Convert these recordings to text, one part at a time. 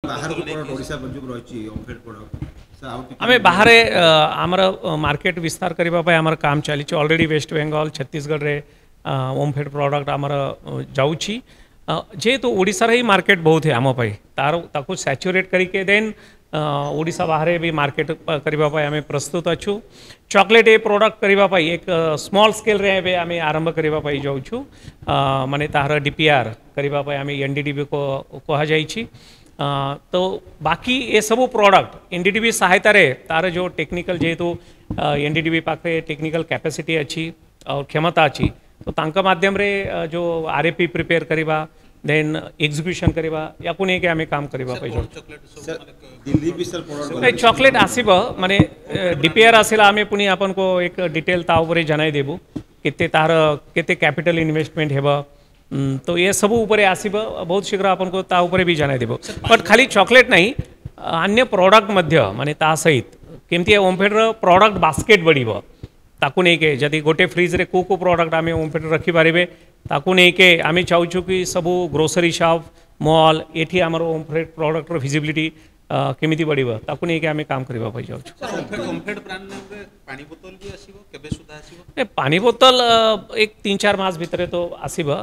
बाहर को प्रोडक्ट ओडिशा जो रही ओमफेड प्रोडक्ट आम बाहर आमर मार्केट विस्तार करने आमर काम चली ऑलरेडी वेस्ट बेंगल छत्तीसगढ़ रे ओमफेड प्रोडक्ट आमर जाऊँगी जेहेतु ओडिशार ही मार्केट बहुत है आम तार ताको सैचुरेट करके देन ओडिशा बाहर भी मार्केट करने आम प्रस्तुत अच्छु चॉकलेट ये प्रोडक्ट करने एक स्मॉल स्केल रे आम आरंभ करने जाऊँ माने तार डीपीआर करने आम एनडीडीबी को कह जाइए तो बाकी ये सब प्रोडक्ट एनडीडीबी सहायता रे तार जो टेक्निकल जेहेतु एनडीडीबी पाखे टेक्निकल कैपेसिटी अच्छी और क्षमता अच्छी तो तांका माध्यम रे जो आरएपी प्रिपेयर करवा देन एग्जीक्यूशन करवा या को नहीं आम काम करवा चॉकलेट आसब माने डीपीआर आसला आम पुणी आपन को एक डिटेल ताऊपर जनाई देबू केते तार केते कैपिटल इन्वेस्टमेंट हेबा तो ये सब ऊपर आसब बहुत शीघ्र आपन को ता ऊपर भी जनाई देबो बट खाली चॉकलेट नहीं अन्य प्रोडक्ट मध्य माने ता सहित केमती ओमफेड प्रोडक्ट बास्केट बढ़िबो ताकू नहीं के जदि गोटे फ्रिज रे को प्रोडक्ट आम ओमफेड रखी पारे ताकू नहीं के आम चाहूँ कि सबू ग्रोसरी शॉप मॉल ये आम ओमफेड प्रोडक्ट विजिबिलिटी केमिति बढ़िबो ताकू नहीं के आम काम करबा पई जाउछु पानी बोतल एक 3-4 मास भितर तो आसीबा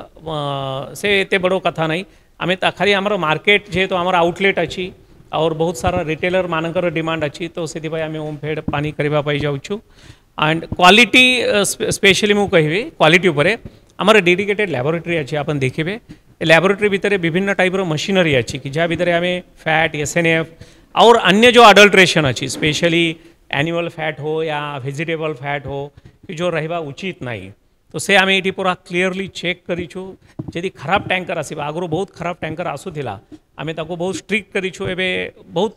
से एते बड़ो कथा नहीं आम खाली आमर मार्केट जेहेतु आमर आउटलेट अच्छी और बहुत सारा रिटेलर मानकर डिमांड अच्छी तो से आम ओमफेड पानी करबा पई जाउछु एंड क्वालिटी स्पेशली मु कहि क्वालिटी उपरे आमर डेडिकेटेड लैबोरेटरी अच्छी आपन देखिए लैबोरेटरी भितर विभिन्न टाइप मशीनरी अच्छी कि जहाँ भितर आम फैट एसएनएफ और अन्य जो अडल्ट्रेशन अच्छी स्पेशली एनिमल फैट हो या वेजिटेबल फैट हो कि जो रहा उचित नहीं तो से आम ये पूरा क्लीयरली चेक करूँ जदि खराब टैंकर आसो आगु बहुत खराब टैंकर आसूला आम ताको बहुत स्ट्रिक्ट करूँ एवं बहुत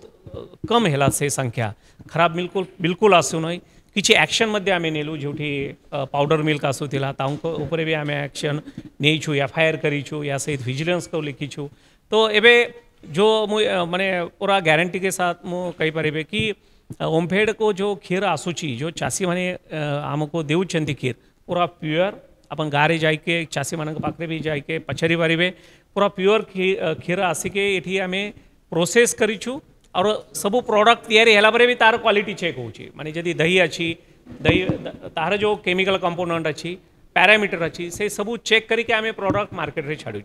कम है से संख्या खराब बिल्कुल बिल्कुल आसू नहीं किसी एक्शन मध्य आम नेलु जो पाउडर मिल्क आसूला ऊपर भी आम एक्शन नहीं एफआईआर करूँ या सहित विजिलेंस को लिखीछु तो एबे जो माने पूरा गारंटी के साथ मु कही पारे कि ओमफेड को जो क्षीर आसूची जो चाषी मैंने आमको देउछंती क्षीर पूरा प्योर अपन गाँव जाके चाषी मान पाखे भी जाके पचारि पारे पूरा प्योर क्षीर आसिके ये आम प्रोसेस करूँ और सबू प्रोडक्ट तैयारी है भी तार क्वालिटी चेक होची माने जदि दही अच्छी दही तार जो केमिकल कंपोनेंट अच्छी पैरामीटर अच्छी से सबू चेक करके आम प्रोडक्ट मार्केट रे छाड़ू।